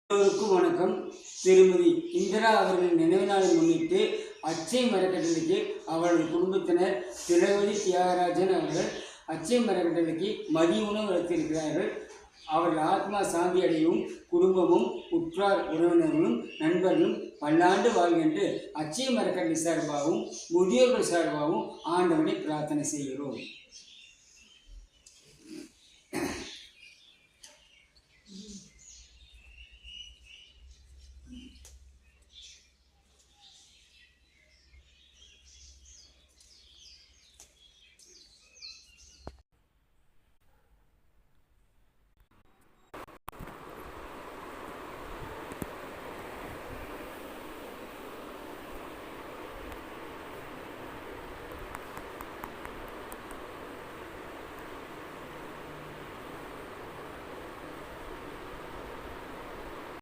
எல்லோருக்கும் வணக்கம். திருமதி இந்திரா அவர்களின் நினைவு நாளை முன்னிட்டு அச்சை மரக்கட்டளைக்கு அவரது குடும்பத்தினர் திலகவதி தியாகராஜன் அவர்கள் அச்சை மரக்கட்டளைக்கு மதிய உணவு அளித்திருக்கிறார்கள். அவர்கள் ஆத்மா சாந்தி அடையவும் குடும்பமும் உற்றார் உறவினர்களும் நண்பர்களும் பல்லாண்டு வாழ்கின்ற அச்சை மரக்கட்டளை சார்பாகவும் முதியோர்கள் சார்பாகவும் ஆண்டவனை பிரார்த்தனை செய்கிறோம்.